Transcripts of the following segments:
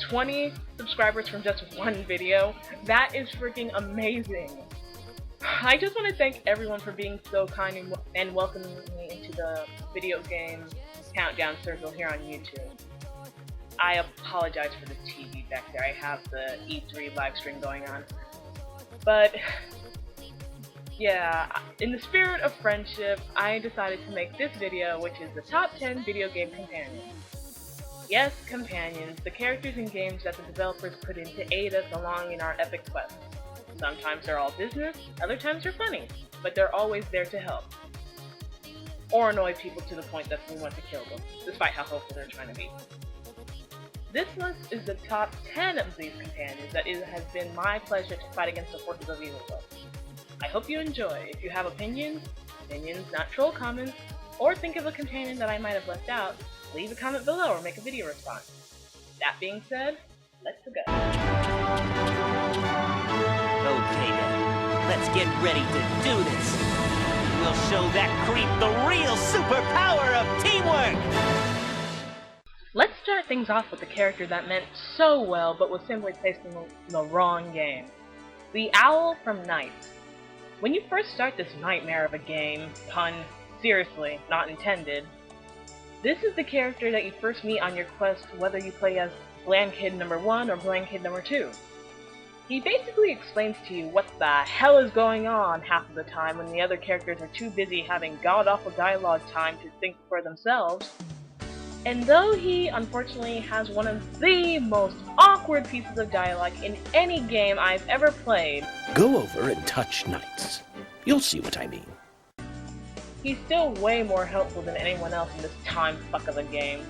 20 subscribers from just one video. That is freaking amazing. I just want to thank everyone for being so kind and welcoming me into the video game countdown circle here on YouTube. I apologize for the TV back there. I have the E3 live stream going on. But yeah, in the spirit of friendship, I decided to make this video, which is the top 10 video game companions. Yes, companions, the characters in games that the developers put in to aid us along in our epic quest. Sometimes they're all business, other times they're funny, but they're always there to help. Or annoy people to the point that we want to kill them, despite how hopeful they're trying to be. This list is the top 10 of these companions that it has been my pleasure to fight against the forces of evil with. I hope you enjoy. If you have opinions, not troll comments, or think of a companion that I might have left out, leave a comment below or make a video response. That being said, let's go. Okay then, let's get ready to do this. We'll show that creep the real superpower of teamwork! Let's start things off with a character that meant so well but was simply placed in the wrong game. The Owl from Night. When you first start this nightmare of a game, pun seriously, not intended, this is the character that you first meet on your quest, whether you play as Bland Kid number 1 or Bland Kid number 2. He basically explains to you what the hell is going on half of the time when the other characters are too busy having god-awful dialogue time to think for themselves. And though he, unfortunately, has one of the most awkward pieces of dialogue in any game I've ever played, go over and touch Knights. You'll see what I mean. He's still way more helpful than anyone else in this time fuck of a game.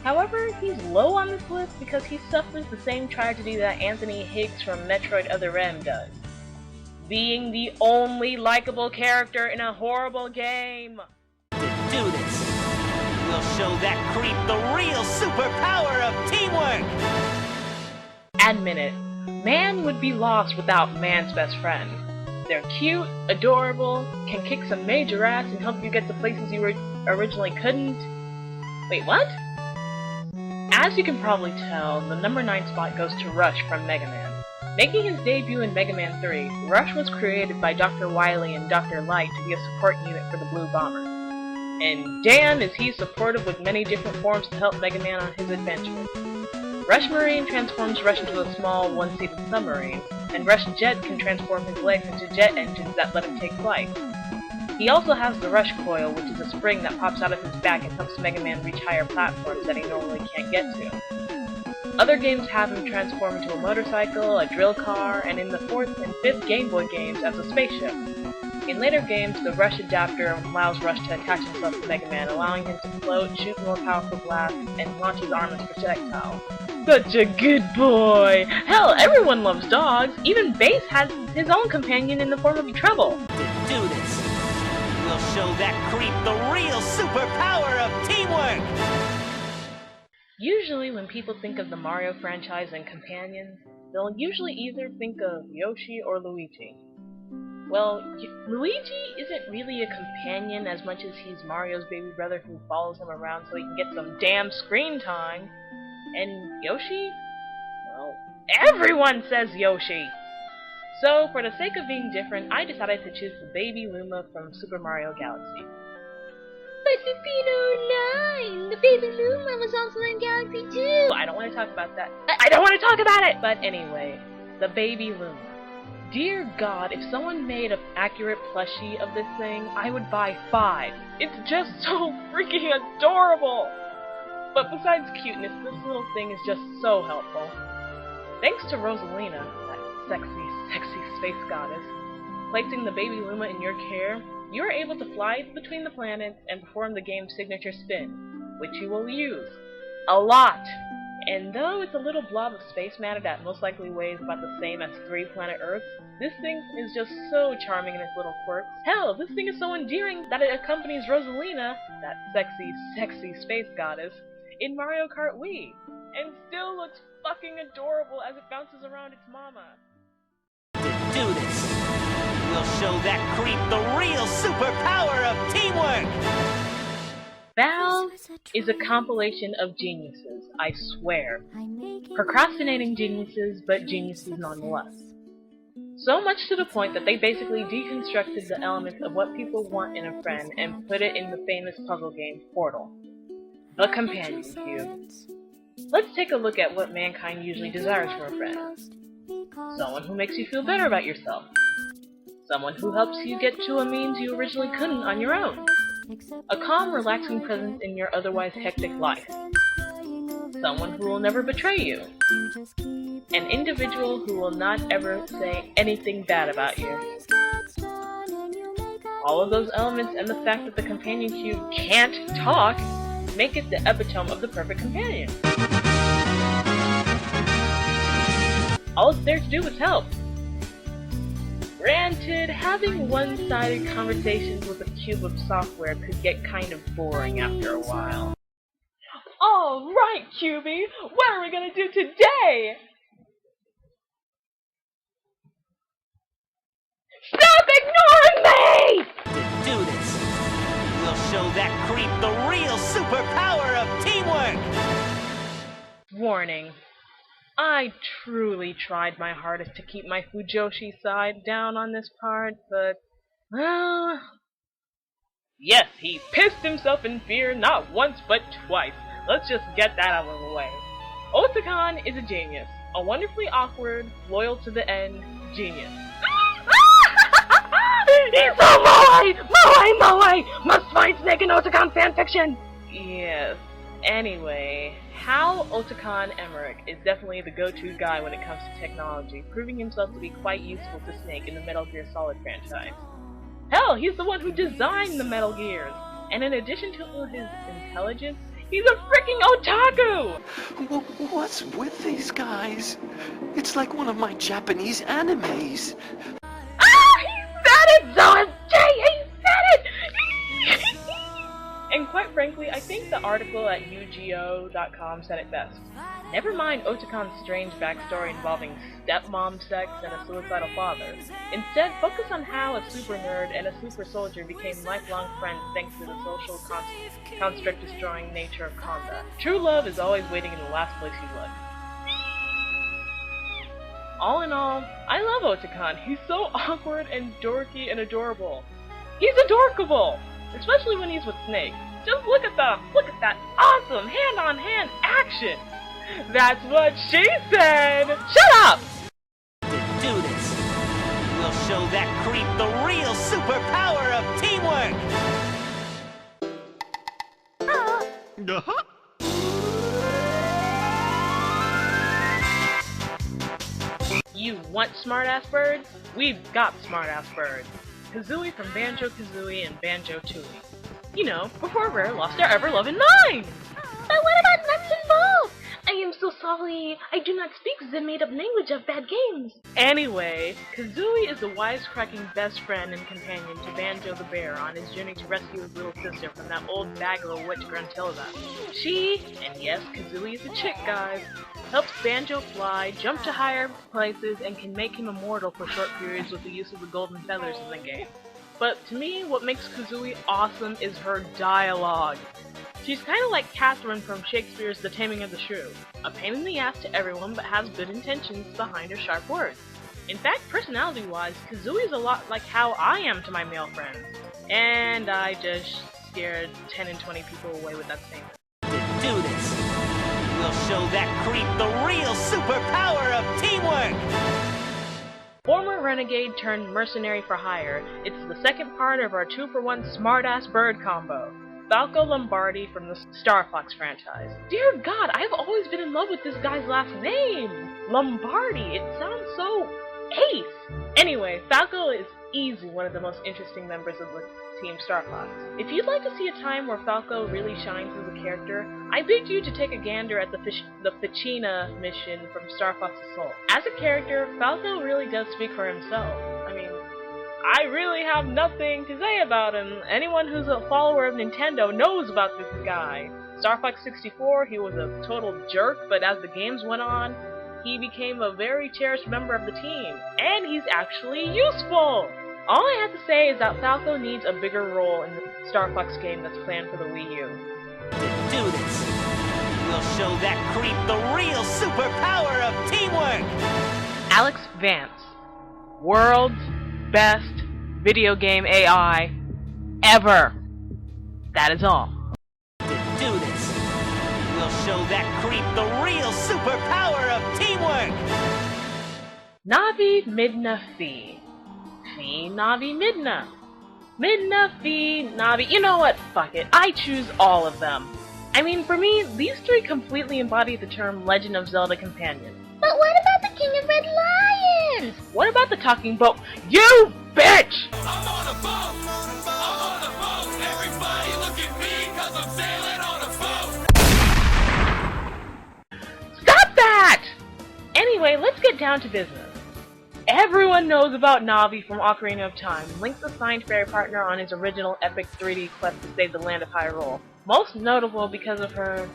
However, he's low on this list because he suffers the same tragedy that Anthony Higgs from Metroid Other M does. Being the only likable character in a horrible game. To do this, we'll show that creep the real superpower of teamwork! Admit it, man would be lost without man's best friend. They're cute, adorable, can kick some major ass and help you get to places you originally couldn't. Wait, what? As you can probably tell, the number 9 spot goes to Rush from Mega Man. Making his debut in Mega Man 3, Rush was created by Dr. Wily and Dr. Light to be a support unit for the Blue Bomber. And damn is he supportive with many different forms to help Mega Man on his adventures. Rush Marine transforms Rush into a small, one-seated submarine, and Rush Jet can transform his legs into jet engines that let him take flight. He also has the Rush Coil, which is a spring that pops out of his back and helps Mega Man reach higher platforms that he normally can't get to. Other games have him transform into a motorcycle, a drill car, and in the 4th and 5th Game Boy games as a spaceship. In later games, the Rush adapter allows Rush to attach himself to Mega Man, allowing him to float, shoot more powerful blasts, and launch his arm as projectiles. Such a good boy! Hell, everyone loves dogs! Even Bass has his own companion in the form of Treble! To do this, we'll show that creep the real superpower of teamwork! Usually when people think of the Mario franchise and companions, they'll usually either think of Yoshi or Luigi. Well, Luigi isn't really a companion as much as he's Mario's baby brother who follows him around so he can get some damn screen time. And Yoshi? Well, everyone says Yoshi! So, for the sake of being different, I decided to choose the baby Luma from Super Mario Galaxy. But Pepino 9! The baby Luma was also in Galaxy 2! I don't want to talk about that. I don't want to talk about it! But anyway, the baby Luma. Dear God, if someone made an accurate plushie of this thing, I would buy 5. It's just so freaking adorable! But besides cuteness, this little thing is just so helpful. Thanks to Rosalina, that sexy space goddess, placing the baby Luma in your care, you are able to fly between the planets and perform the game's signature spin, which you will use. A lot! And though it's a little blob of space matter that most likely weighs about the same as 3 planet Earths, this thing is just so charming in its little quirks. Hell, this thing is so endearing that it accompanies Rosalina, that sexy space goddess, in Mario Kart Wii, and still looks fucking adorable as it bounces around its mama. To do this, we'll show that creep the real superpower of teamwork! Valve is a compilation of geniuses, I swear. Procrastinating geniuses, but geniuses nonetheless. So much to the point that they basically deconstructed the elements of what people want in a friend and put it in the famous puzzle game Portal. The Companion Cube. Let's take a look at what mankind usually desires from a friend. Someone who makes you feel better about yourself. Someone who helps you get to a means you originally couldn't on your own. A calm, relaxing presence in your otherwise hectic life. Someone who will never betray you. An individual who will not ever say anything bad about you. All of those elements and the fact that the Companion Cube can't talk make it the epitome of the perfect companion. All it's there to do is help. Granted, having one-sided conversations with a cube of software could get kind of boring after a while. Alright, Cubie! What are we gonna do today? Stop ignoring me! To do this, we'll show that creep the real superpower of teamwork! Warning. I truly tried my hardest to keep my Fujoshi side down on this part, but, well... Yes, he pissed himself in fear not once but twice. Let's just get that out of the way. Otakon is a genius. A wonderfully awkward, loyal to the end genius. He's so moe! Must find Snake and Otakon fanfiction! Yes. Anyway, Hal Otakon Emmerich is definitely the go-to guy when it comes to technology, proving himself to be quite useful to Snake in the Metal Gear Solid franchise. Hell, he's the one who designed the Metal Gears! And in addition to his intelligence, he's a freaking otaku! What's with these guys? It's like one of my Japanese animes. He said it, Zoe! He said it! And quite frankly, I think the article at UGO.com said it best. Never mind Otakon's strange backstory involving stepmom sex and a suicidal father. Instead, focus on how a super nerd and a super soldier became lifelong friends thanks to the social construct-destroying nature of combat. True love is always waiting in the last place you look. All in all, I love Otakon. He's so awkward and dorky and adorable. He's adorkable! Especially when he's with Snake. Just look at that awesome hand-on-hand action! That's what she said! Shut up! To do this, we'll show that creep the real superpower of teamwork! You want smartass birds? We've got smartass birds. Kazooie from BanjoKazooie and BanjoTooie. You know, before Rare lost their ever-loving mind! But what about nuts and bolts? I am so sorry. I do not speak the made-up language of bad games. Anyway, Kazooie is the wisecracking best friend and companion to Banjo the Bear on his journey to rescue his little sister from that old bag of a witch Gruntilda. She, and yes, Kazooie is a chick, guys, helps Banjo fly, jump to higher places, and can make him immortal for short periods with the use of the golden feathers in the game. But to me, what makes Kazooie awesome is her dialogue. She's kinda like Catherine from Shakespeare's The Taming of the Shrew. A pain in the ass to everyone, but has good intentions behind her sharp words. In fact, personality-wise, Kazooie is a lot like how I am to my male friends. And I just scared 10 and 20 people away with that statement. To do this, we'll show that creep the real superpower of teamwork! Former renegade turned mercenary for hire, it's the second part of our 2-for-1 smartass bird combo. Falco Lombardi from the Star Fox franchise. Dear God, I've always been in love with this guy's last name! Lombardi, it sounds so ace! Anyway, Falco is easily one of the most interesting members of the Team Star Fox. If you'd like to see a time where Falco really shines as a character, I beg you to take a gander at the Ficina mission from Star Fox Assault. As a character, Falco really does speak for himself. I mean, I really have nothing to say about him. Anyone who's a follower of Nintendo knows about this guy. Star Fox 64, he was a total jerk, but as the games went on, he became a very cherished member of the team. And he's actually useful! All I have to say is that Falco needs a bigger role in the Star Fox game that's planned for the Wii U. do this. We'll show that creep the real superpower of teamwork! Alex Vance, world's best video game AI ever. That is all. To do this, we'll show that creep the real superpower of teamwork! Navi Midna Fee. Fee Navi Midna. Midna Fee Navi. You know what? Fuck it. I choose all of them. I mean, for me, these three completely embody the term Legend of Zelda Companions. But what about the King of Red Lions? What about the talking boat? You bitch! I'm on a boat! I'm on a boat! Everybody look at me, cause I'm sailing on a boat! Stop that! Anyway, let's get down to business. Everyone knows about Navi from Ocarina of Time, Link's assigned fairy partner on his original epic 3D quest to save the land of Hyrule. Most notable because of her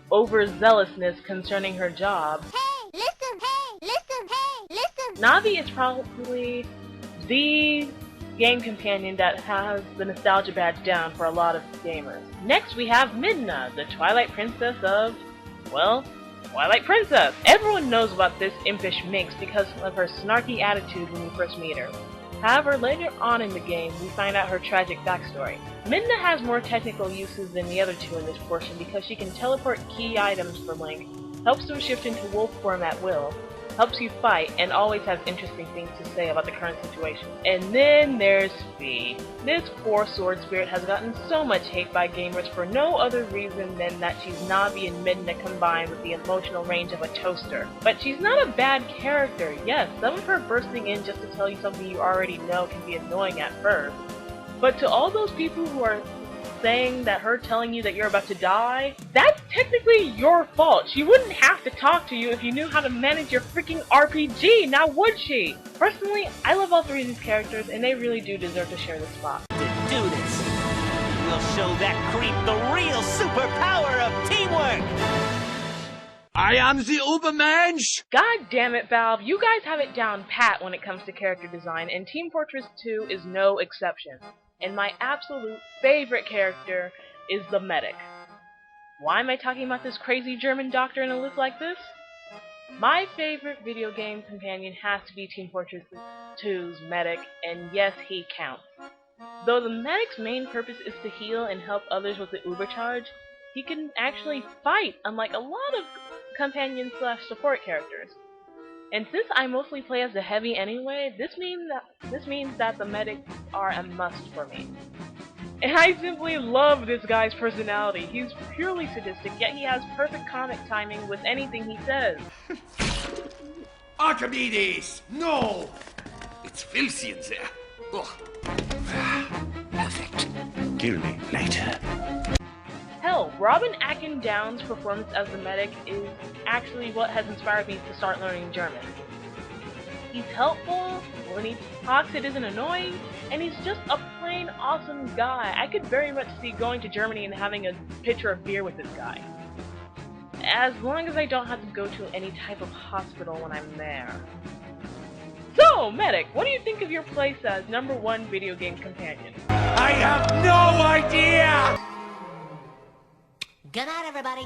overzealousness concerning her job. Hey, listen, hey, listen, hey, listen. Navi is probably the game companion that has the nostalgia badge down for a lot of gamers. Next we have Midna, the Twilight Princess of, well, Twilight Princess! Everyone knows about this impish minx because of her snarky attitude when you first meet her. However, later on in the game, we find out her tragic backstory. Midna has more technical uses than the other two in this portion because she can teleport key items for Link, helps him shift into wolf form at will, helps you fight, and always has interesting things to say about the current situation. And then there's Fee. This poor sword spirit has gotten so much hate by gamers for no other reason than that she's Navi and Midna combined with the emotional range of a toaster. But she's not a bad character. Yes, some of her bursting in just to tell you something you already know can be annoying at first. But to all those people who are saying that her telling you that you're about to die, that's technically your fault. She wouldn't have to talk to you if you knew how to manage your freaking RPG, now would she? Personally, I love all three of these characters and they really do deserve to share the spot. To do this, we'll show that creep the real superpower of teamwork! I am the Ubermensch! God damn it, Valve, you guys have it down pat when it comes to character design, and Team Fortress 2 is no exception. And my absolute favorite character is the medic. Why am I talking about this crazy German doctor in a list like this? My favorite video game companion has to be Team Fortress 2's medic, and yes, he counts. Though the medic's main purpose is to heal and help others with the Uber charge, he can actually fight, unlike a lot of companion/support characters. And since I mostly play as the heavy anyway, this means that the medics are a must for me. And I simply love this guy's personality. He's purely sadistic, yet he has perfect comic timing with anything he says. Archimedes! No! It's filthy in there. Ugh. Perfect. Kill me later. Hell, Robin Atkin-Down's performance as the medic is actually what has inspired me to start learning German. He's helpful, when he talks it isn't annoying, and he's just a plain awesome guy. I could very much see going to Germany and having a pitcher of beer with this guy. As long as I don't have to go to any type of hospital when I'm there. So, Medic, what do you think of your place as #1 video game companion? I have no idea! Good night, everybody.